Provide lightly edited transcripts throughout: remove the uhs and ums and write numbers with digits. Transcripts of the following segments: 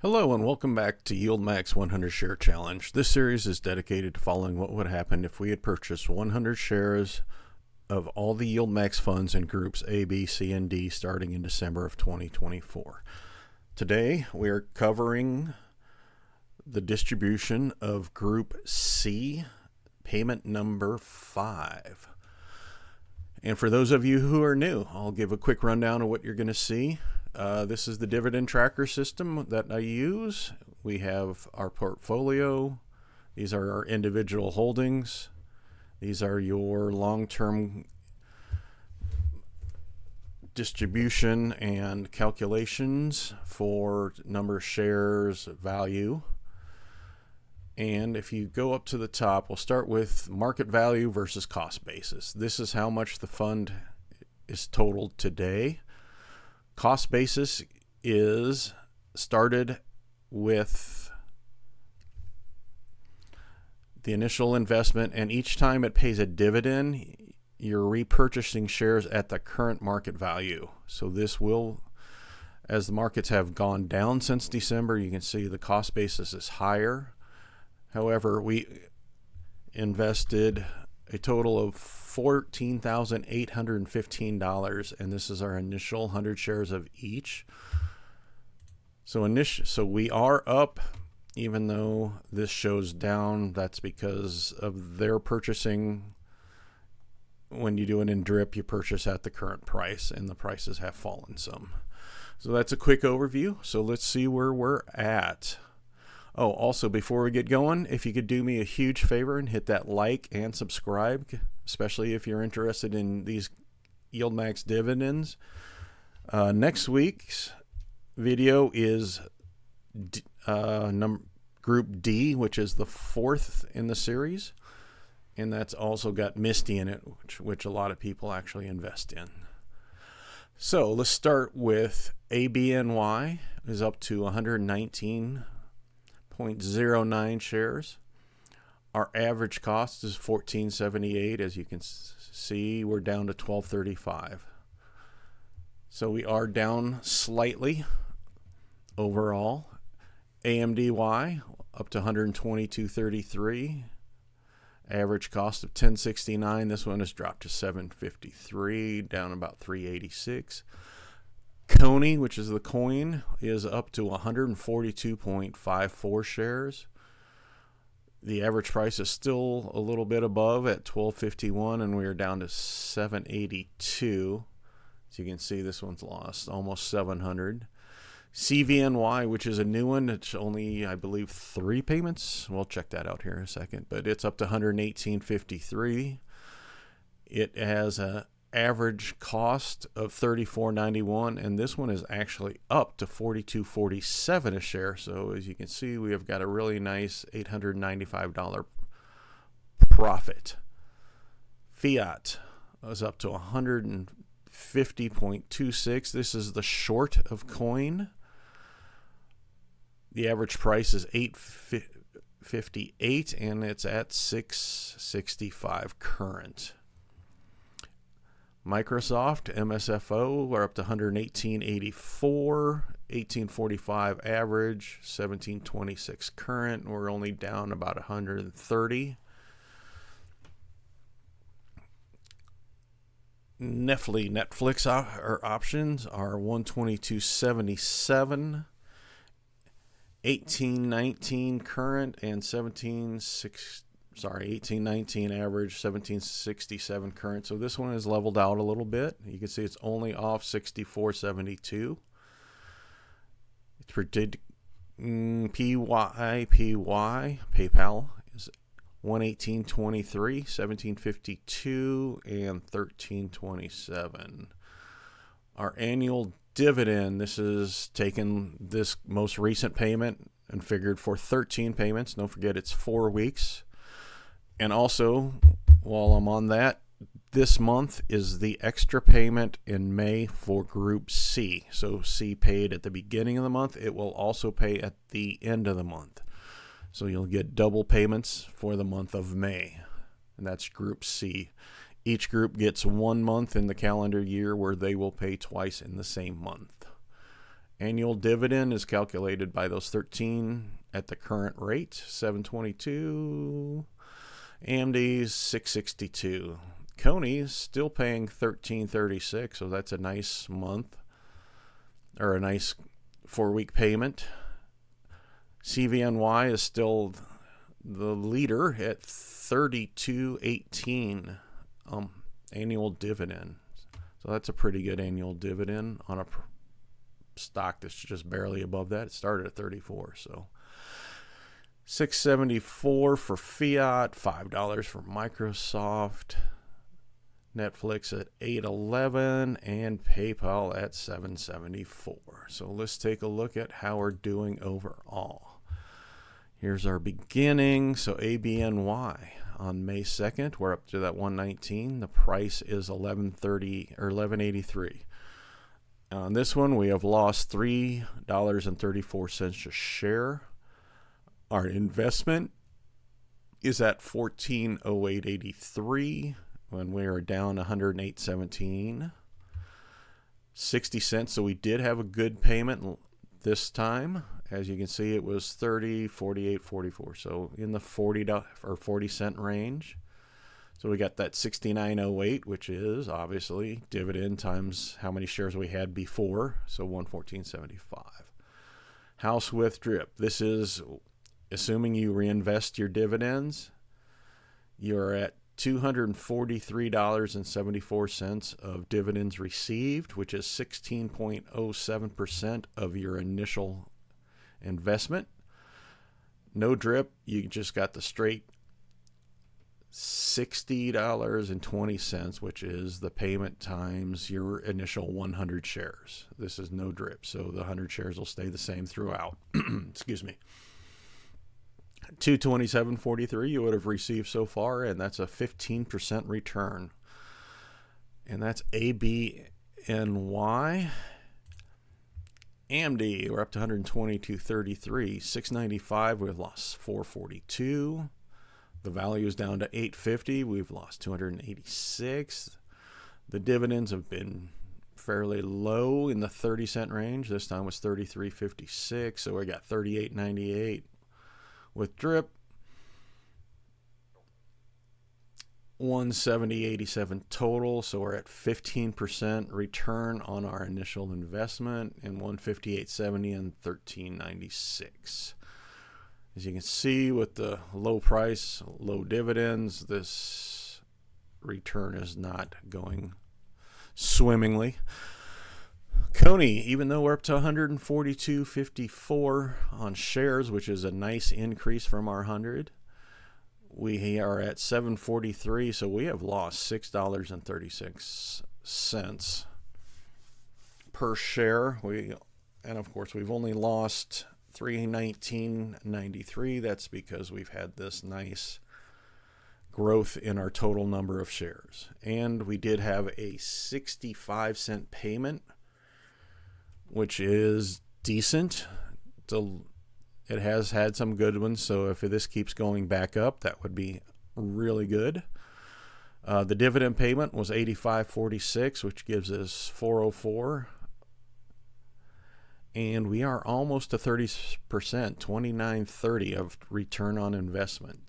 Hello and welcome back to YieldMax 100 Share Challenge. This series is dedicated to following what would happen if we had purchased 100 shares of all the YieldMax funds in groups A, B, C, and D starting in December of 2024. Today we are covering the distribution of Group C, payment number 5. And for those of you who are new, I'll give a quick rundown of what you're going to see. This is the dividend tracker system that I use. We have our portfolio. These are our individual holdings. These are your long-term distribution and calculations for number of shares, value. And if you go up to the top, we'll start with market value versus cost basis. This is how much the fund is totaled today. Cost basis is started with the initial investment, and each time it pays a dividend, you're repurchasing shares at the current market value. So this will, as the markets have gone down since December, you can see the cost basis is higher. However, we invested a total of $14,815, and this is our initial 100 shares of each. So we are up, even though this shows down. That's because of their purchasing. When you do it in drip, you purchase at the current price, and the prices have fallen some. So that's a quick overview. So let's see where we're at. Oh, also, before we get going, if you could do me a huge favor and hit that like and subscribe, especially if you're interested in these YieldMax dividends. Next week's video is Group D, which is the 4th in the series, and that's also got MSTY in it, which a lot of people actually invest in. So let's start with AMDY is up to 119.09 shares. Our average cost is $14.78. As you can see, we're down to $12.35. So we are down slightly overall. AMDY up to 122.33. Average cost of $10.69. This one has dropped to $7.53, down about $3.86. CONY, which is the coin, is up to 142.54 shares. The average price is still a little bit above at $12.51, and we are down to $7.82. As you can see, this one's lost almost 700. CVNY, which is a new one, it's only, I believe, 3 payments. We'll check that out here in a second, but it's up to 118.53. It has a average cost of $34.91, and this one is actually up to $42.47 a share. So as you can see, we have got a really nice $895 profit. Fiat is up to 150.26. This is the short of coin. The average price is $8.58, and it's at $6.65 current. Microsoft, MSFO, we're up to 118.84, 18.45 average, 17.26 current. We're only down about 130. Netflix options are 122.77, 18.19 current, and 18.19 average, 17.67 current. So this one is leveled out a little bit. You can see it's only off 64.72. It's predicted PayPal is 118.23, 17.52, and 13.27. Our annual dividend, this is taken this most recent payment and figured for 13 payments. Don't forget it's 4 weeks. And also, while I'm on that, this month is the extra payment in May for Group C. So C paid at the beginning of the month. It will also pay at the end of the month. So you'll get double payments for the month of May. And that's Group C. Each group gets 1 month in the calendar year where they will pay twice in the same month. Annual dividend is calculated by those 13 at the current rate, 722. AMD's 662. CONY is still paying 1336, so that's a nice month, or a nice 4-week payment. CVNY is still the leader at 3218 annual dividend. So that's a pretty good annual dividend on a stock that's just barely above that. It started at 34, so $6.74 for Fiat, $5 for Microsoft, Netflix at $8.11, and PayPal at $7.74. So let's take a look at how we're doing overall. Here's our beginning. So ABNY on May 2nd, we're up to that 119. The price is $11.30 or $11.83. On this one, we have lost $3.34 a share. Our investment is at $14.0883 when we are down $108.17. 60 cents. So we did have a good payment this time. As you can see, it was 30, 48, 44. So in the 40 or 40 cent range. So we got that 69.08, which is obviously dividend times how many shares we had before. So 114.75. House with drip. This is assuming you reinvest your dividends. You're at $243.74 of dividends received, which is 16.07% of your initial investment. No drip, you just got the straight $60.20, which is the payment times your initial 100 shares. This is no drip, so the 100 shares will stay the same throughout. Excuse me. $227.43 you would have received so far, and that's a 15% return. And that's ABNY. AMDY, we're up to 122.33. 695, we've lost 442. The value is down to 850. We've lost 286. The dividends have been fairly low in the 30 cent range. This time was 33.56, so we got 38.98. With drip, 170.87 total, so we're at 15% return on our initial investment, and 158.70 and 13.96. As you can see, with the low price, low dividends, this return is not going swimmingly. CONY, even though we're up to 142.54 on shares, which is a nice increase from our 100, we are at 743, so we have lost $6.36 per share. And of course, we've only lost $319.93. That's because we've had this nice growth in our total number of shares. And we did have a 65-cent payment, which is decent. It has had some good ones, so if this keeps going back up, that would be really good. The dividend payment was $85.46, which gives us $404. And we are almost to 30%, $29.30 of return on investment.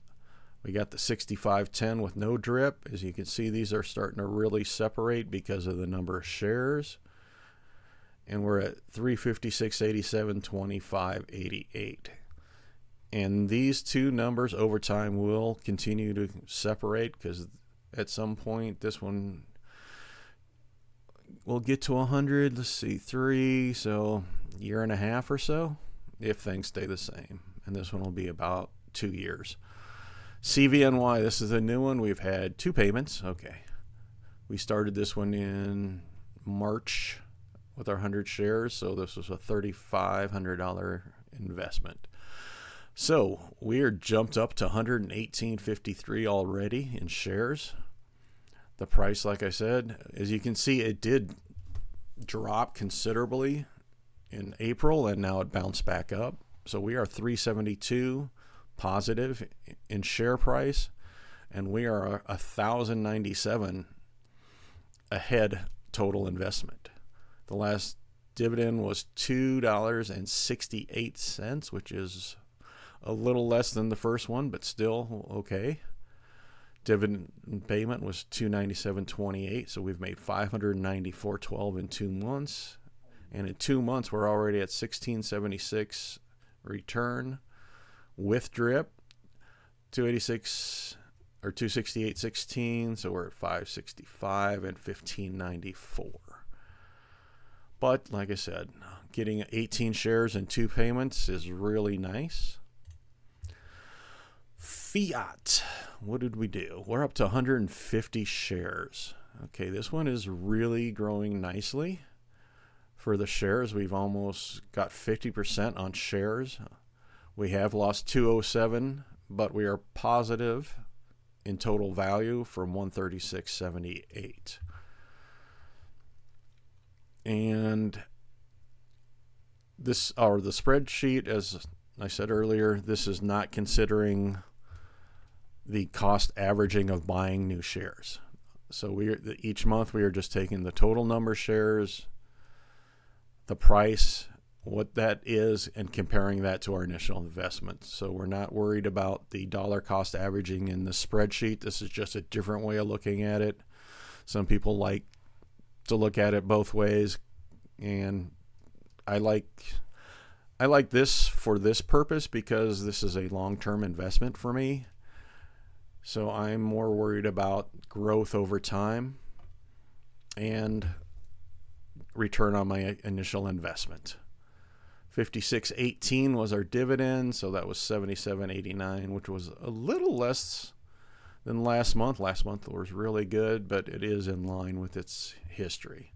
We got the 65.10 with no drip. As you can see, these are starting to really separate because of the number of shares. And we're at 356.87, 25.88. And these two numbers over time will continue to separate, because at some point this one will get to 100. Let's see, 3, so year and a half or so, if things stay the same. And this one will be about 2 years. CVNY, this is a new one. We've had 2 payments. Okay. We started this one in March with our 100 shares, so this was a $3,500 investment. So we are jumped up to 118.53 already in shares. The price, like I said, as you can see, it did drop considerably in April, and now it bounced back up. So we are 372 positive in share price, and we are 1,097 ahead total investment. The last dividend was $2.68, which is a little less than the first one, but still okay. Dividend payment was $297.28, so we've made $594.12 in 2 months. And in 2 months, we're already at $16.76 return with drip, 286 or 268.16, so we're at 565 and 1594. But like I said, getting 18 shares in 2 payments is really nice. Fiat, what did we do? We're up to 150 shares. Okay, this one is really growing nicely. For the shares, we've almost got 50% on shares. We have lost 207, but we are positive in total value from 136.78. And this, or the spreadsheet, as I said earlier, this is not considering the cost averaging of buying new shares. So each month we are just taking the total number of shares, the price, what that is, and comparing that to our initial investment. So we're not worried about the dollar cost averaging in the spreadsheet. This is just a different way of looking at it. Some people like to look at it both ways, and I like this for this purpose because this is a long-term investment for me. So I'm more worried about growth over time and return on my initial investment. 56.18 was our dividend, so that was 77.89, which was a little less than last month. Last month was really good, but it is in line with its history.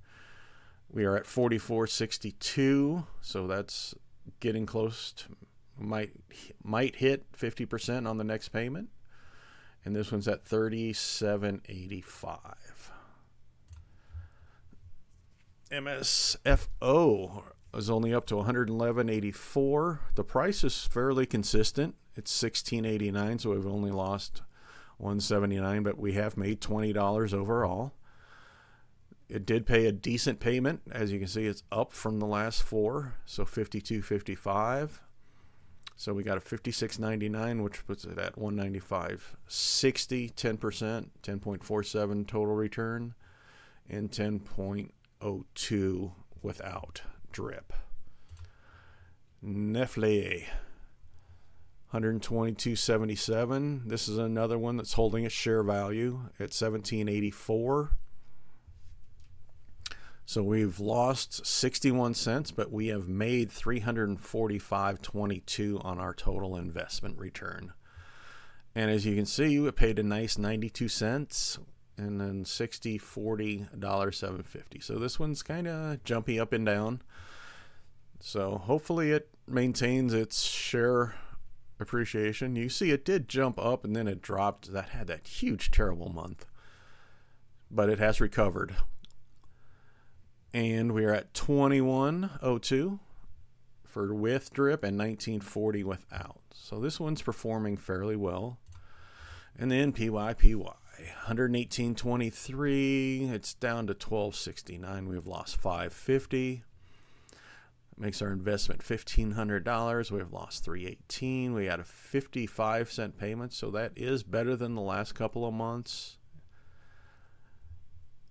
We are at 44.62, so that's getting close to, might hit 50% on the next payment. And this one's at 37.85. MSFO is only up to 111.84. The price is fairly consistent. It's 16.89, so we've only lost 179, but we have made $20 overall. It did pay a decent payment. As you can see, it's up from the last 4, so 52.55. So we got a 56.99, which puts it at 195.60, 10%, 10.47 total return, and 10.02 without drip. Nestlé, 122.77. This is another one that's holding its share value at 17.84. So we've lost 61 cents, but we have made 345.22 on our total investment return. And as you can see, we paid a nice 92 cents and then $60.40.750. So this one's kind of jumpy up and down. So hopefully it maintains its share appreciation. You see it did jump up and then it dropped. That had that huge, terrible month. But it has recovered. And we are at 21.02 for with drip and 19.40 without. So this one's performing fairly well. And then PYPY, 118.23. It's down to 12.69. We've lost $5.50. Makes our investment $1,500. We've lost $3.18. We had a 55-cent payment, so that is better than the last couple of months.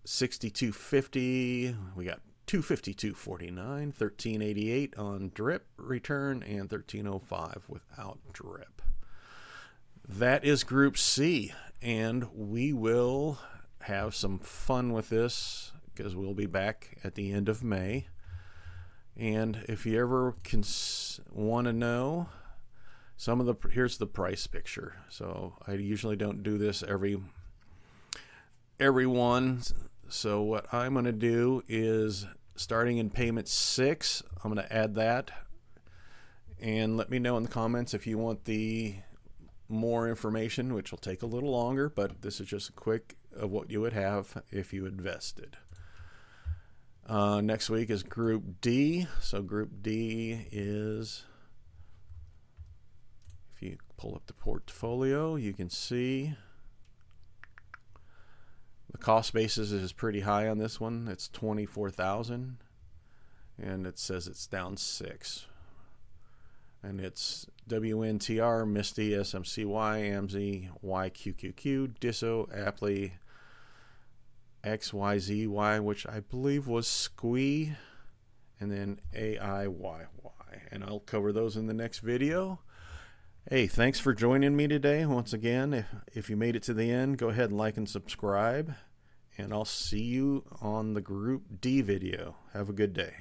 62.50. We got 252.49, 13.88 on drip return, and 13.05 without drip. That is Group C, and we will have some fun with this because we'll be back at the end of May. And if you ever want to know some of the, here's the price picture. So I usually don't do this every one. So what I'm going to do is, starting in payment 6, I'm going to add that. And let me know in the comments if you want the more information, which will take a little longer, but this is just a quick of what you would have if you invested. Next week is Group D. So Group D is, if you pull up the portfolio, you can see the cost basis is pretty high on this one. It's $24,000. and it says it's down 6. And it's WNTR, MSTY, SMCY, AMDY, YQQQ, DISO, APLY, XYZY, which I believe was SQY, and then AIYY. And I'll cover those in the next video. Hey, thanks for joining me today. Once again, if you made it to the end, go ahead and like and subscribe. And I'll see you on the Group D video. Have a good day.